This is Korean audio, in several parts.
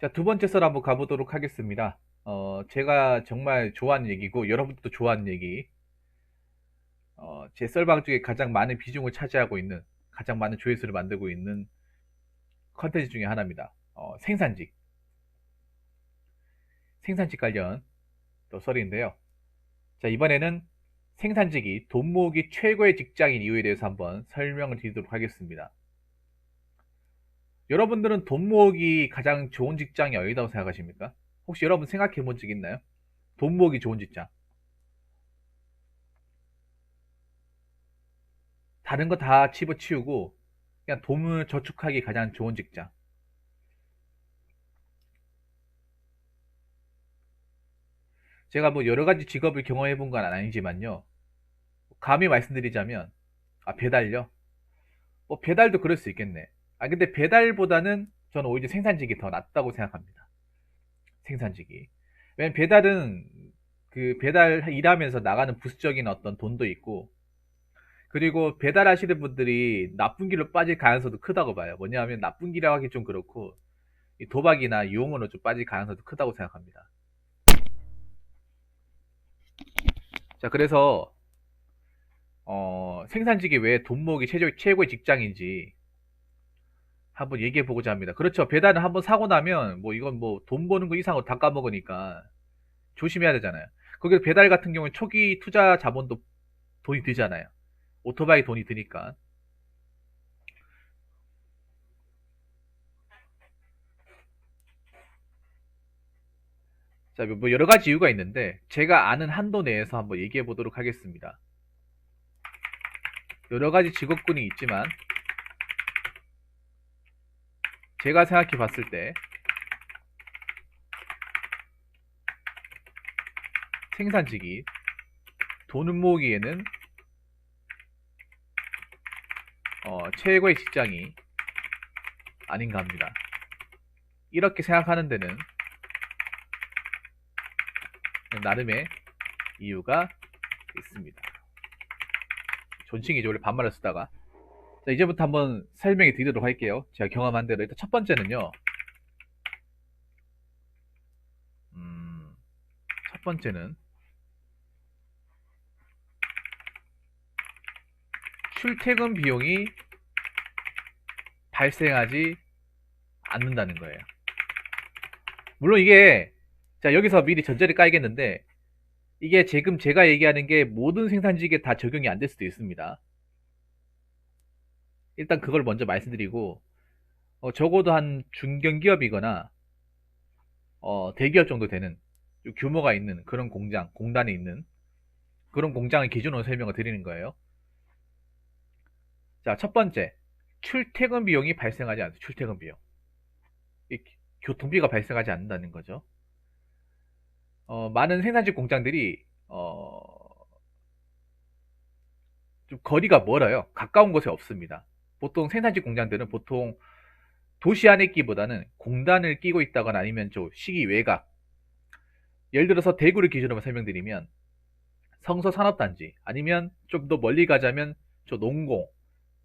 자, 두 번째 썰 한번 가보도록 하겠습니다. 제가 정말 좋아하는 얘기고, 여러분들도 좋아하는 얘기. 제 썰방 중에 가장 많은 비중을 차지하고 있는, 가장 많은 조회수를 만들고 있는 컨텐츠 중에 하나입니다. 생산직. 생산직 관련 또 썰인데요. 자, 이번에는 생산직이 돈 모으기 최고의 직장인 이유에 대해서 한번 설명을 드리도록 하겠습니다. 여러분들은 돈 모으기 가장 좋은 직장이 어디다고 생각하십니까? 혹시 여러분 생각해 본 적 있나요? 돈 모으기 좋은 직장. 다른 거 다 집어치우고 그냥 돈을 저축하기 가장 좋은 직장. 제가 뭐 여러 가지 직업을 경험해 본 건 아니지만요. 감히 말씀드리자면, 배달요? 뭐 배달도 그럴 수 있겠네. 근데 배달보다는 저는 오히려 생산직이 더 낫다고 생각합니다. 생산직이. 왜냐면 배달은 그 배달 일하면서 나가는 부수적인 어떤 돈도 있고, 그리고 배달하시는 분들이 나쁜 길로 빠질 가능성도 크다고 봐요. 뭐냐면 나쁜 길이라고 하기 좀 그렇고, 이 도박이나 유흥으로 좀 빠질 가능성도 크다고 생각합니다. 자, 그래서 생산직이 왜 돈 모으기 최고의 직장인지 한번 얘기해 보고자 합니다. 그렇죠. 배달은 한번 사고 나면 뭐 이건 뭐 돈 버는 거 이상으로 다 까먹으니까 조심해야 되잖아요. 거기서 배달 같은 경우에 초기 투자 자본도 돈이 들잖아요. 오토바이 돈이 드니까. 자, 뭐 여러 가지 이유가 있는데 제가 아는 한도 내에서 한번 얘기해 보도록 하겠습니다. 여러 가지 직업군이 있지만 제가 생각해 봤을 때 생산직이 돈을 모으기에는 최고의 직장이 아닌가 합니다. 이렇게 생각하는 데는 나름의 이유가 있습니다. 존칭이죠. 원래 반말을 쓰다가. 자, 이제부터 한번 설명해 드리도록 할게요. 제가 경험한 대로. 일단 첫 번째는요. 음, 첫 번째는 출퇴근 비용이 발생하지 않는다는 거예요. 물론 이게, 자, 여기서 미리 전제를 깔겠는데, 이게 지금 제가 얘기하는 게 모든 생산직에 다 적용이 안 될 수도 있습니다. 일단 그걸 먼저 말씀드리고, 적어도 한 중견기업이거나, 대기업 정도 되는, 규모가 있는 그런 공장, 공단에 있는 그런 공장을 기준으로 설명을 드리는 거예요. 자, 첫 번째. 출퇴근 비용이 발생하지 않아요. 출퇴근 비용. 이 교통비가 발생하지 않는다는 거죠. 많은 생산직 공장들이, 좀 거리가 멀어요. 가까운 곳에 없습니다. 보통 생산직 공장들은 보통 도시 안에 있기보다는 공단을 끼고 있다거나 아니면 좀 시기 외곽. 예를 들어서 대구를 기준으로 설명드리면 성서산업단지 아니면 좀 더 멀리 가자면 저 농공,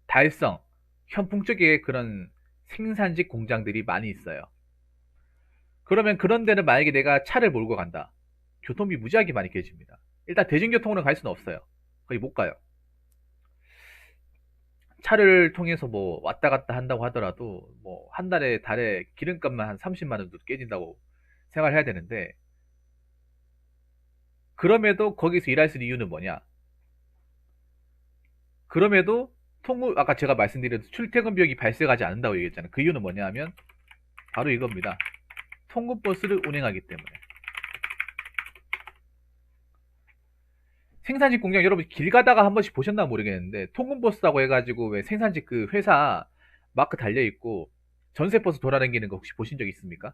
달성, 현풍 쪽에 그런 생산직 공장들이 많이 있어요. 그러면 그런 데는 만약에 내가 차를 몰고 간다. 교통비 무지하게 많이 깨집니다. 일단 대중교통으로 갈 수는 없어요. 거의 못 가요. 차를 통해서 뭐 왔다 갔다 한다고 하더라도 뭐 한 달에 기름값만 한 30만 원도 깨진다고 생각을 해야 되는데, 그럼에도 거기서 일할 수 있는 이유는 뭐냐? 그럼에도 아까 제가 말씀드린 출퇴근 비용이 발생하지 않는다고 얘기했잖아요. 그 이유는 뭐냐 하면 바로 이겁니다. 통근버스를 운행하기 때문에. 생산직 공장 여러분 길 가다가 한 번씩 보셨나 모르겠는데 통근버스라고 해가지고 왜 생산직 그 회사 마크 달려있고 전세버스 돌아다니는 거 혹시 보신 적 있습니까?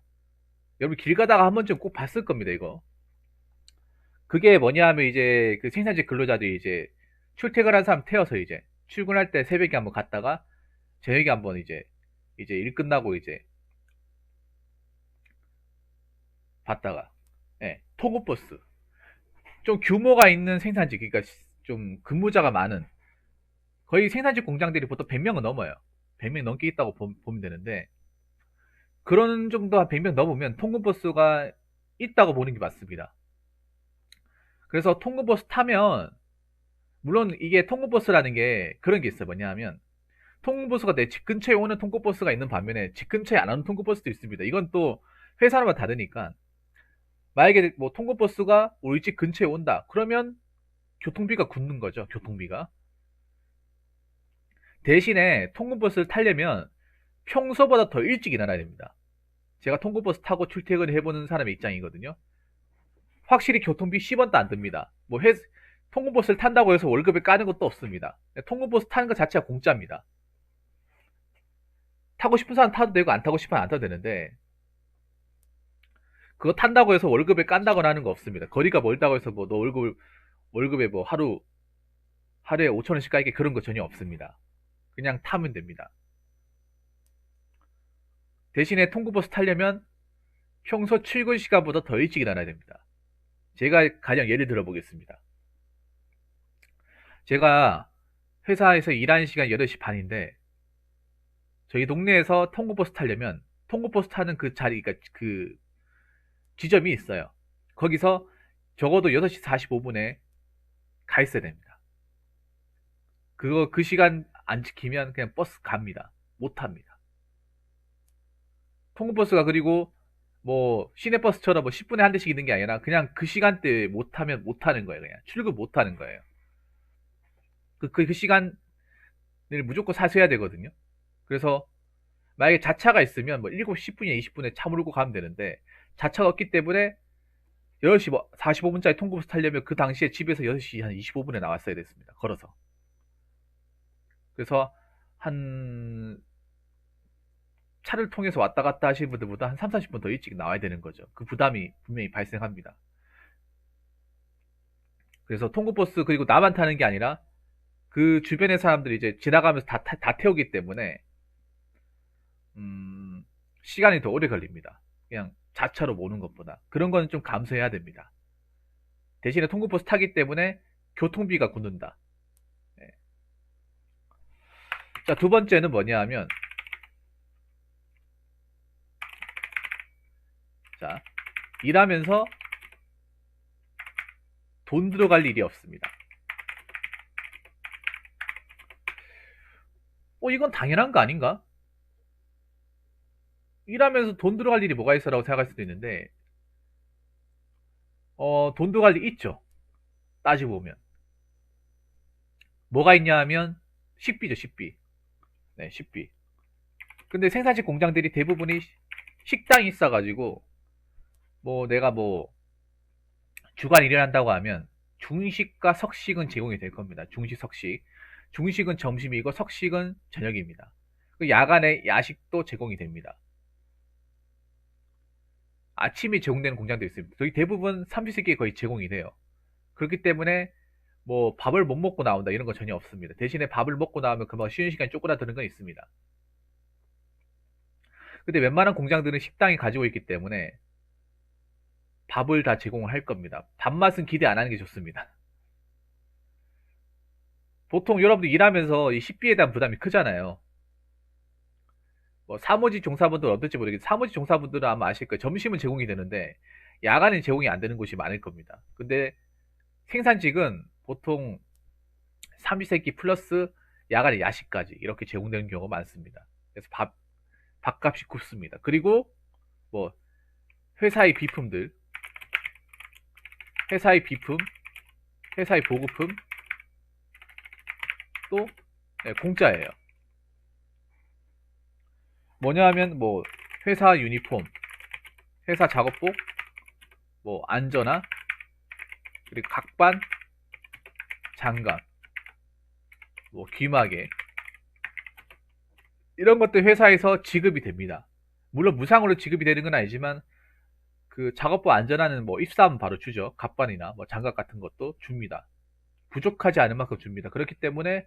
여러분 길 가다가 한 번쯤 꼭 봤을 겁니다 이거. 그게 뭐냐 하면 이제 그 생산직 근로자들이 이제 출퇴근한 사람 태워서 이제 출근할 때 새벽에 한번 갔다가 저녁에 한번 이제 일 끝나고 이제 봤다가, 예, 통근버스. 좀 규모가 있는 생산직, 그러니까 좀 근무자가 많은, 거의 생산직 공장들이 보통 100명은 넘어요. 100명 넘게 있다고 보면 되는데, 그런 정도 한 100명 넘으면 통근버스가 있다고 보는 게 맞습니다. 그래서 통근버스 타면, 물론 이게 통근버스라는 게 그런 게 있어요. 뭐냐 하면, 통근버스가 내 집 근처에 오는 통근버스가 있는 반면에 집 근처에 안 오는 통근버스도 있습니다. 이건 또 회사마다 다르니까. 만약에 뭐 통근버스가 우리 집 근처에 온다. 그러면 교통비가 굳는 거죠. 교통비가. 대신에 통근버스를 타려면 평소보다 더 일찍 일어나야 됩니다. 제가 통근버스 타고 출퇴근을 해보는 사람의 입장이거든요. 확실히 교통비 10원도 안 듭니다. 통근버스를 탄다고 해서 월급에 까는 것도 없습니다. 통근버스 타는 것 자체가 공짜입니다. 타고 싶은 사람 타도 되고 안 타고 싶으면 안 타도 되는데, 그거 탄다고 해서 월급에 깐다거나 하는 거 없습니다. 거리가 멀다고 해서 뭐 너 월급에 뭐 하루에 5천원씩 까이게 그런 거 전혀 없습니다. 그냥 타면 됩니다. 대신에 통근버스 타려면 평소 출근 시간보다 더 일찍 일어나야 됩니다. 제가 가령 예를 들어 보겠습니다. 제가 회사에서 일하는 시간 8시 반인데, 저희 동네에서 통근버스 타려면 통근버스 타는 그 자리, 그러니까 그 지점이 있어요. 거기서 적어도 6시 45분에 가 있어야 됩니다. 그 시간 안 지키면 그냥 버스 갑니다. 못 탑니다. 통근버스가 그리고 뭐 시내버스처럼 뭐 10분에 한 대씩 있는 게 아니라 그냥 그 시간대에 못 타면 못 타는 거예요. 그냥 출근 못 하는 거예요. 그 시간을 무조건 사수해야 되거든요. 그래서 만약에 자차가 있으면 뭐 7시 10분이나 20분에 차 몰고 가면 되는데, 자차가 없기 때문에 8시 45분짜리 통근버스 타려면 그 당시에 집에서 6시 한 25분에 나왔어야 됐습니다. 걸어서. 그래서 한 차를 통해서 왔다 갔다 하시는 분들보다 한 3, 40분 더 일찍 나와야 되는 거죠. 그 부담이 분명히 발생합니다. 그래서 통근버스, 그리고 나만 타는 게 아니라 그 주변의 사람들이 이제 지나가면서 다 태우기 때문에 음, 시간이 더 오래 걸립니다. 그냥 자차로 모는 것보다. 그런 거는 좀 감수해야 됩니다. 대신에 통근버스 타기 때문에 교통비가 굳는다. 네. 자, 두 번째는 뭐냐 하면, 자, 일하면서 돈 들어갈 일이 없습니다. 이건 당연한 거 아닌가? 일하면서 돈 들어갈 일이 뭐가 있어라고 생각할 수도 있는데, 돈 들어갈 일 있죠. 따지고 보면. 뭐가 있냐 하면, 식비죠, 식비. 네, 식비. 근데 생산직 공장들이 대부분이 식당이 있어가지고, 뭐 내가 뭐 주간 일을 한다고 하면 중식과 석식은 제공이 될 겁니다. 중식, 석식. 중식은 점심이고 석식은 저녁입니다. 야간에 야식도 제공이 됩니다. 아침이 제공되는 공장도 있습니다. 거의 대부분 삼시세끼 거의 제공이 돼요. 그렇기 때문에 뭐 밥을 못 먹고 나온다 이런 거 전혀 없습니다. 대신에 밥을 먹고 나오면 금방 쉬는 시간이 쪼그라드는 건 있습니다. 근데 웬만한 공장들은 식당이 가지고 있기 때문에 밥을 다 제공을 할 겁니다. 밥맛은 기대 안 하는 게 좋습니다. 보통 여러분들 일하면서 이 식비에 대한 부담이 크잖아요. 뭐 사무직 종사분들 어떨지 모르겠는데, 사무직 종사분들은 아마 아실 거예요. 점심은 제공이 되는데 야간은 제공이 안 되는 곳이 많을 겁니다. 근데 생산직은 보통 삼시세끼 플러스 야간에 야식까지 이렇게 제공되는 경우가 많습니다. 그래서 밥값이 굽습니다. 그리고 뭐 회사의 비품들, 회사의 비품, 회사의 보급품 또 공짜예요. 뭐냐 하면 뭐 회사 유니폼, 회사 작업복, 뭐 안전화, 그리고 각반, 장갑, 뭐 귀마개 이런 것들 회사에서 지급이 됩니다. 물론 무상으로 지급이 되는 건 아니지만 그 작업복 안전화는 뭐 입사하면 바로 주죠. 갑반이나 뭐 장갑 같은 것도 줍니다. 부족하지 않은 만큼 줍니다. 그렇기 때문에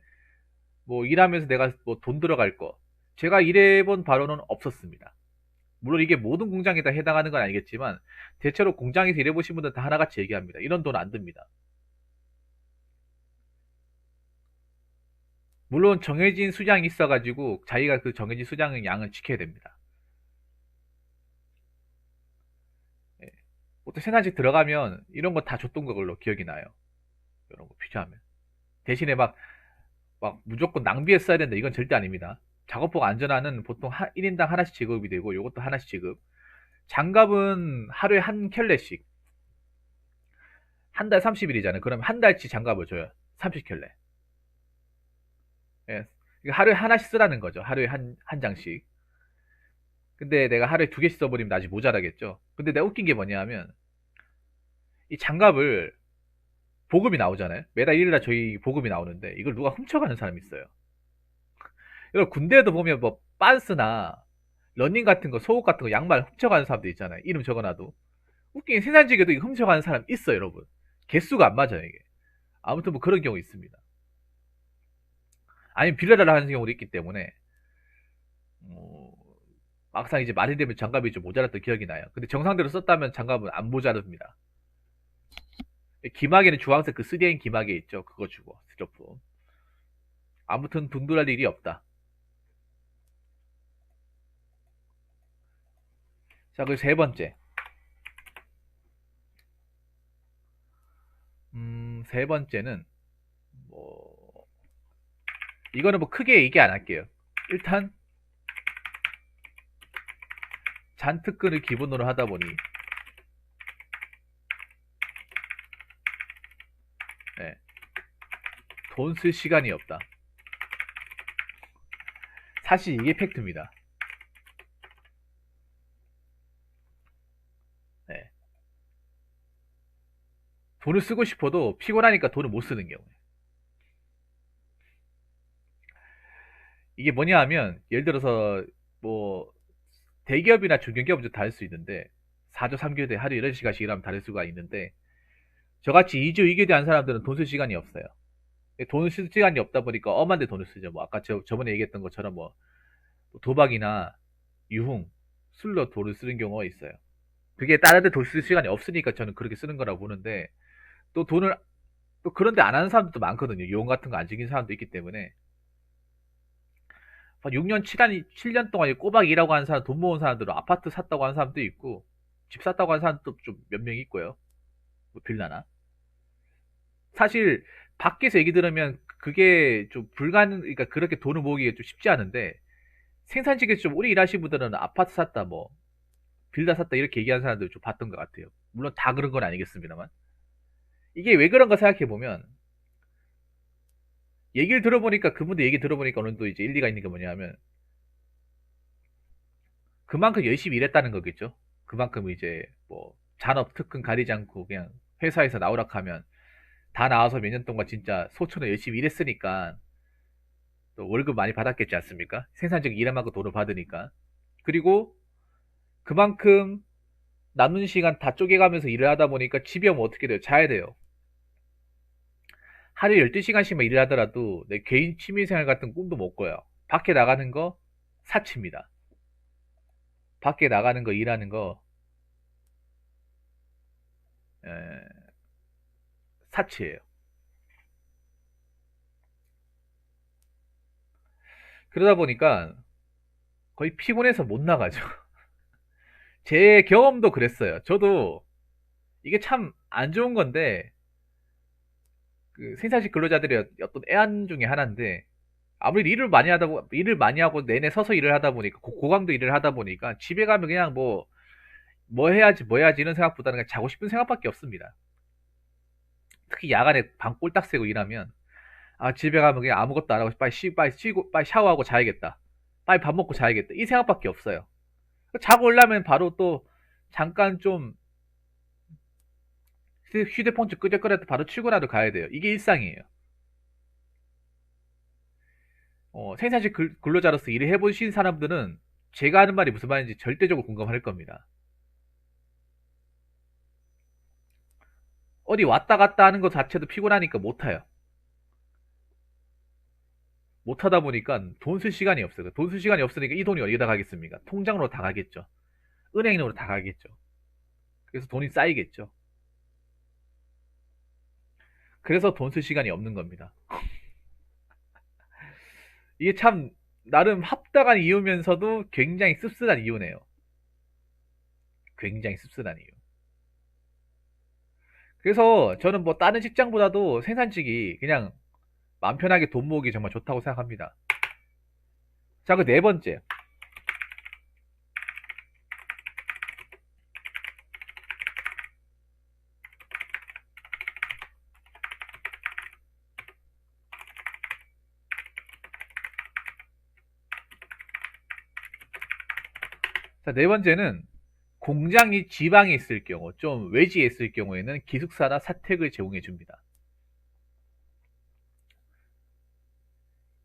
뭐 일하면서 내가 뭐 돈 들어갈 거, 제가 일해본 바로는 없었습니다. 물론 이게 모든 공장에 다 해당하는 건 아니겠지만 대체로 공장에서 일해보신 분들 다 하나같이 얘기합니다. 이런 돈 안 듭니다. 물론 정해진 수량이 있어가지고 자기가 그 정해진 수량의 양을 지켜야 됩니다. 보통 생산직 들어가면 이런 거 다 줬던 걸로 기억이 나요. 이런 거 필요하면. 대신에 막 무조건 낭비했어야 된다. 이건 절대 아닙니다. 작업복 안전화는 보통 1인당 하나씩 지급이 되고, 이것도 하나씩 지급. 장갑은 하루에 한 켤레씩. 한 달 30일이잖아요. 그럼 한 달치 장갑을 줘요. 30켤레. 예. 하루에 하나씩 쓰라는 거죠. 하루에 한 장씩. 근데 내가 하루에 두 개씩 써버리면 아직 모자라겠죠. 근데 내가 웃긴 게 뭐냐 하면, 이 장갑을 보급이 나오잖아요. 매달 1일날 저희 보급이 나오는데, 이걸 누가 훔쳐가는 사람이 있어요. 이걸 군대에도 보면 뭐, 빤스나, 러닝 같은 거, 속옷 같은 거, 양말 훔쳐가는 사람도 있잖아요. 이름 적어놔도. 웃긴 게 생산직에도 이거 훔쳐가는 사람 있어요, 여러분. 개수가 안 맞아요, 이게. 아무튼 뭐 그런 경우 있습니다. 아니면 빌려달라 하는 경우도 있기 때문에, 어, 막상 이제 말이 되면 장갑이 좀 모자랐던 기억이 나요. 근데 정상대로 썼다면 장갑은 안 모자릅니다. 기마개는 주황색 그 3M 기마개 있죠. 그거 주고, 스티로폼. 아무튼 분돌할 일이 없다. 자, 그리고 세 번째. 세 번째는, 뭐, 이거는 뭐 크게 얘기 안 할게요. 일단, 잔특근을 기본으로 하다 보니, 네, 돈 쓸 시간이 없다. 사실 이게 팩트입니다. 네. 돈을 쓰고 싶어도 피곤하니까 돈을 못 쓰는 경우. 이게 뭐냐 하면, 예를 들어서, 뭐, 대기업이나 중견기업은 좀 다를 수 있는데, 4조 3교대 하루 8시간씩 일하면 다를 수가 있는데, 저같이 2조 2교대 한 사람들은 돈 쓸 시간이 없어요. 돈을 쓸 시간이 없다 보니까 엄한 데 돈을 쓰죠. 뭐, 아까 저번에 얘기했던 것처럼 뭐, 도박이나 유흥, 술로 돈을 쓰는 경우가 있어요. 그게 다른 데 돈 쓸 시간이 없으니까 저는 그렇게 쓰는 거라고 보는데, 또 돈을, 또 그런데 안 하는 사람들도 많거든요. 용 같은 거 안 즐기는 사람도 있기 때문에. 한 6년, 7년 동안 꼬박 일하고 하는 사람, 돈 모은 사람들은 아파트 샀다고 하는 사람도 있고, 집 샀다고 하는 사람도 좀 몇 명 있고요. 뭐 빌라나. 사실, 밖에서 얘기 들으면 그게 좀 그러니까 그렇게 돈을 모으기가 좀 쉽지 않은데, 생산직에서 좀 오래 일하신 분들은 아파트 샀다, 뭐, 빌라 샀다, 이렇게 얘기하는 사람들 좀 봤던 것 같아요. 물론 다 그런 건 아니겠습니다만. 이게 왜 그런가 생각해보면, 그분들 얘기 들어보니까 어느 정도 이제 일리가 있는 게 뭐냐면, 그만큼 열심히 일했다는 거겠죠. 그만큼 이제 뭐 잔업 특근 가리지 않고 그냥 회사에서 나오라 하면 다 나와서 몇 년 동안 진짜 소처럼 열심히 일했으니까 또 월급 많이 받았겠지 않습니까? 생산적 일한 만큼 돈을 받으니까. 그리고 그만큼 남는 시간 다 쪼개가면서 일을 하다 보니까 집에 오면 어떻게 돼요? 자야 돼요. 하루에 12시간씩만 일을 하더라도 내 개인 취미생활 같은 꿈도 못 꿔요. 밖에 나가는 거 사치입니다. 밖에 나가는 거 일하는 거 에, 사치예요. 그러다 보니까 거의 피곤해서 못 나가죠. 제 경험도 그랬어요. 저도 이게 참 안 좋은 건데 그 생산직 근로자들의 어떤 애환 중에 하나인데 아무래도 일을 많이 하고 내내 서서 일을 하다 보니까 고강도 일을 하다 보니까 집에 가면 그냥 뭐 해야지 이런 생각보다는 그냥 자고 싶은 생각밖에 없습니다. 특히 야간에 밤 꼴딱 새고 일하면 집에 가면 그냥 아무것도 안 하고 빨리 쉬고 빨리 샤워하고 자야겠다. 빨리 밥 먹고 자야겠다. 이 생각밖에 없어요. 자고 올라면 바로 또 잠깐 좀 휴대폰 좀 끄적거려도 바로 출근하러 가야 돼요. 이게 일상이에요. 생산직 근로자로서 일을 해보신 사람들은 제가 하는 말이 무슨 말인지 절대적으로 공감할 겁니다. 어디 왔다 갔다 하는 것 자체도 피곤하니까 못 타요. 못 하다 보니까 돈 쓸 시간이 없어요. 돈 쓸 시간이 없으니까 이 돈이 어디다 가겠습니까? 통장으로 다 가겠죠. 은행으로 다 가겠죠. 그래서 돈이 쌓이겠죠. 그래서 돈 쓸 시간이 없는 겁니다. 이게 참 나름 합당한 이유면서도 굉장히 씁쓸한 이유네요. 굉장히 씁쓸한 이유. 그래서 저는 뭐 다른 직장보다도 생산직이 그냥 마음 편하게 돈 모으기 정말 좋다고 생각합니다. 자, 그 네 번째. 자, 네 번째는 공장이 지방에 있을 경우, 좀 외지에 있을 경우에는 기숙사나 사택을 제공해 줍니다.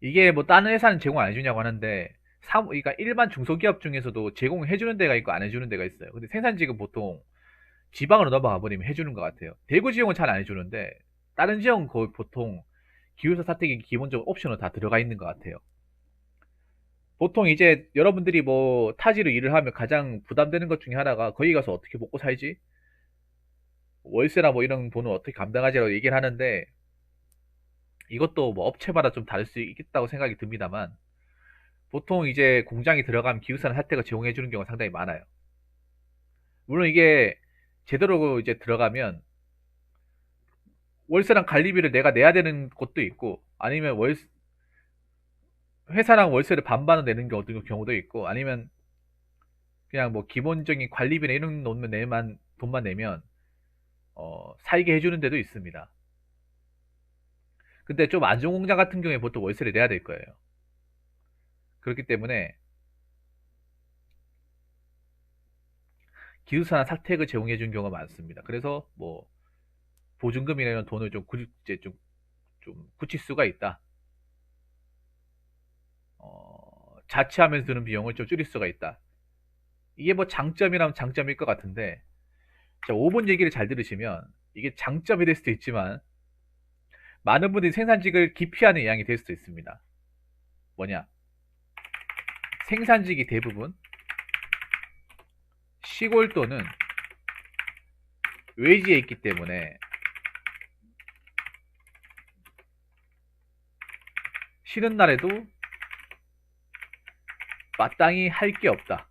이게 뭐 다른 회사는 제공 안 해주냐고 하는데, 그러니까 일반 중소기업 중에서도 제공해 주는 데가 있고 안 해주는 데가 있어요. 근데 생산직은 보통 지방으로 넘어가 버리면 해주는 것 같아요. 대구 지역은 잘 안 해주는데, 다른 지역은 거의 보통 기숙사 사택이 기본적으로 옵션으로 다 들어가 있는 것 같아요. 보통 이제 여러분들이 뭐 타지로 일을 하면 가장 부담되는 것 중에 하나가 거기 가서 어떻게 먹고 살지? 월세나 뭐 이런 돈을 어떻게 감당하지라고 얘기를 하는데 이것도 뭐 업체마다 좀 다를 수 있겠다고 생각이 듭니다만 보통 이제 공장이 들어가면 기숙사나 사택을 제공해 주는 경우가 상당히 많아요. 물론 이게 제대로 이제 들어가면 월세랑 관리비를 내가 내야 되는 곳도 있고 아니면 회사랑 월세를 반반은 내는 경우도 있고 아니면 그냥 뭐 기본적인 관리비나 이런 돈만 돈만 내면 살게 해주는 데도 있습니다. 근데 좀 안 좋은 공장 같은 경우에 보통 월세를 내야 될 거예요. 그렇기 때문에 기숙사나 사택을 제공해 준 경우가 많습니다. 그래서 뭐 보증금이나 이런 돈을 이제 좀 굳힐 수가 있다. 자취하면서 드는 비용을 좀 줄일 수가 있다. 이게 뭐 장점이라면 장점일 것 같은데, 자, 5번 얘기를 잘 들으시면 이게 장점이 될 수도 있지만 많은 분들이 생산직을 기피하는 영향이 될 수도 있습니다. 뭐냐? 생산직이 대부분 시골 또는 외지에 있기 때문에 쉬는 날에도 마땅히 할 게 없다.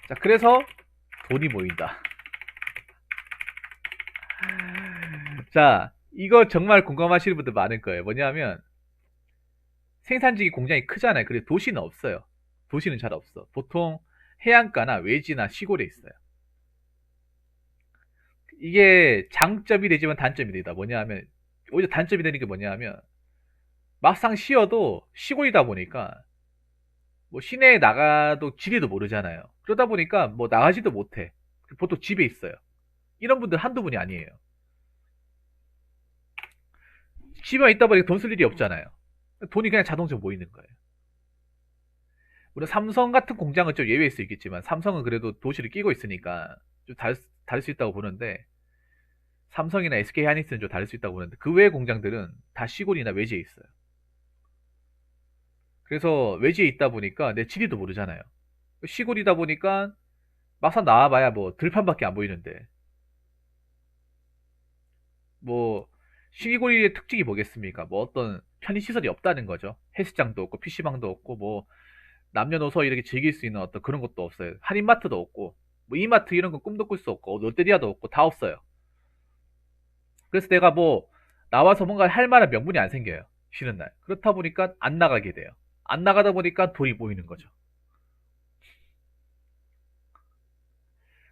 자, 그래서 돈이 모인다. 자, 이거 정말 공감하시는 분들 많을 거예요. 뭐냐면 생산직이 공장이 크잖아요. 그리고 도시는 없어요. 도시는 잘 없어. 보통 해안가나 외지나 시골에 있어요. 이게 장점이 되지만 단점이 되다. 뭐냐하면 오히려 단점이 되는 게 뭐냐하면 막상 쉬어도 시골이다 보니까 뭐 시내에 나가도 지리도 모르잖아요. 그러다 보니까 뭐 나가지도 못해. 보통 집에 있어요. 이런 분들 한두 분이 아니에요. 집에 있다 보니까 돈 쓸 일이 없잖아요. 돈이 그냥 자동적으로 모이는 거예요. 물론 삼성 같은 공장은 좀 예외일 수 있겠지만 삼성은 그래도 도시를 끼고 있으니까 좀 다를 수 있다고 보는데 삼성이나 SK 하이닉스는 좀 다를 수 있다고 보는데 그 외의 공장들은 다 시골이나 외지에 있어요. 그래서 외지에 있다 보니까 내 지리도 모르잖아요. 시골이다 보니까 막상 나와봐야 뭐 들판밖에 안 보이는데 뭐 시골의 특징이 뭐겠습니까? 뭐 어떤 편의시설이 없다는 거죠. 헬스장도 없고 PC방도 없고 뭐 남녀노소 이렇게 즐길 수 있는 어떤 그런 것도 없어요. 한인마트도 없고 뭐 이마트 이런 건 꿈도 꿀 수 없고 롯데리아도 없고 다 없어요. 그래서 내가 뭐 나와서 뭔가 할 만한 명분이 안 생겨요. 쉬는 날. 그렇다 보니까 안 나가게 돼요. 안 나가다 보니까 돈이 모이는 거죠.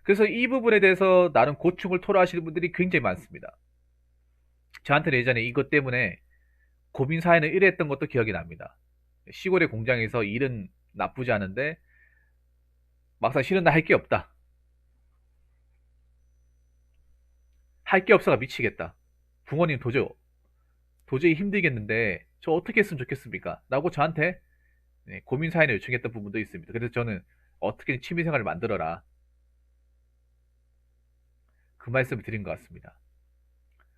그래서 이 부분에 대해서 나름 고충을 토로하시는 분들이 굉장히 많습니다. 저한테는 예전에 이것 때문에 고민 사연을 1회 했던 것도 기억이 납니다. 시골의 공장에서 일은 나쁘지 않은데 막상 쉬는 날 할 게 없다. 할 게 없어가 미치겠다. 부모님 도저히 힘들겠는데 저 어떻게 했으면 좋겠습니까? 라고 저한테 고민 사연을 요청했던 부분도 있습니다. 그래서 저는 어떻게 취미생활을 만들어라. 그 말씀을 드린 것 같습니다.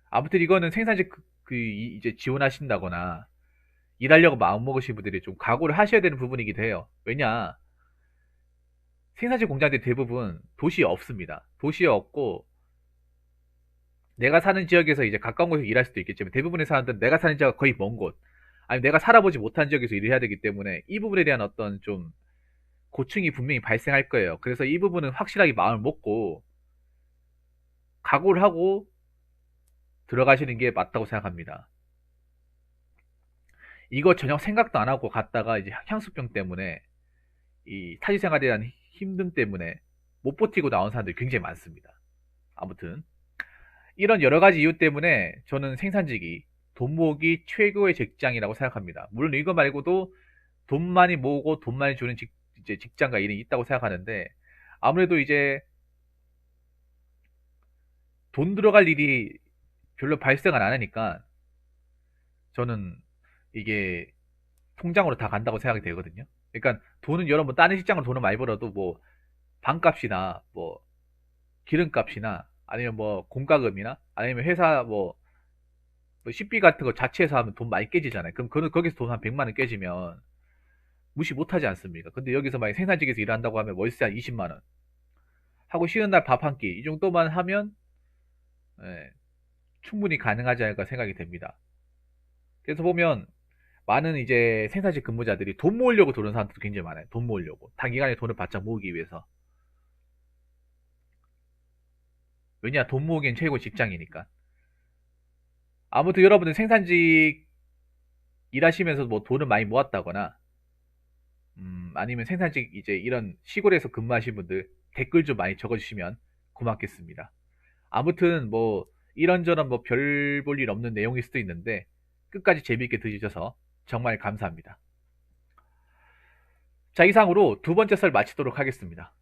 아무튼 이거는 생산직 이제 지원하신다거나 일하려고 마음먹으신 분들이 좀 각오를 하셔야 되는 부분이기도 해요. 왜냐? 생산직 공장들이 대부분 도시에 없습니다. 도시에 없고 내가 사는 지역에서 이제 가까운 곳에서 일할 수도 있겠지만 대부분의 사람들은 내가 사는 지역가 거의 먼 곳, 아니면 내가 살아보지 못한 지역에서 일을 해야 되기 때문에 이 부분에 대한 어떤 좀 고충이 분명히 발생할 거예요. 그래서 이 부분은 확실하게 마음을 먹고 각오를 하고 들어가시는 게 맞다고 생각합니다. 이거 전혀 생각도 안 하고 갔다가 이제 향수병 때문에 이 타지 생활에 대한 힘듦 때문에 못 버티고 나온 사람들이 굉장히 많습니다. 아무튼 이런 여러 가지 이유 때문에 저는 생산직이 돈 모으기 최고의 직장이라고 생각합니다. 물론 이거 말고도 돈 많이 모으고 돈 많이 주는 이제 직장과 일이 있다고 생각하는데 아무래도 이제 돈 들어갈 일이 별로 발생을 안 하니까 저는 이게 통장으로 다 간다고 생각이 되거든요. 그러니까 돈은 여러분 다른 직장으로 돈을 많이 벌어도 뭐 방값이나 뭐 기름값이나 아니면 뭐 공과금이나 아니면 회사 뭐 식비 같은 거 자체에서 하면 돈 많이 깨지잖아요. 그럼 거기서 돈 한 100만 원 깨지면 무시 못하지 않습니까? 근데 여기서 만약 생산직에서 일한다고 하면 월세 한 20만 원 하고 쉬는 날 밥 한 끼 이 정도만 하면 예, 충분히 가능하지 않을까 생각이 됩니다. 그래서 보면 많은 이제 생산직 근무자들이 돈 모으려고 들어오는 사람들도 굉장히 많아요. 돈 모으려고 단기간에 돈을 바짝 모으기 위해서. 왜냐 돈 모으기엔 최고 직장이니까. 아무튼 여러분들 생산직 일하시면서 뭐 돈을 많이 모았다거나 아니면 생산직 이제 이런 시골에서 근무하신 분들 댓글 좀 많이 적어주시면 고맙겠습니다. 아무튼 뭐 이런저런 뭐 별 볼 일 없는 내용일 수도 있는데 끝까지 재미있게 들으셔서 정말 감사합니다. 자, 이상으로 두 번째 썰 마치도록 하겠습니다.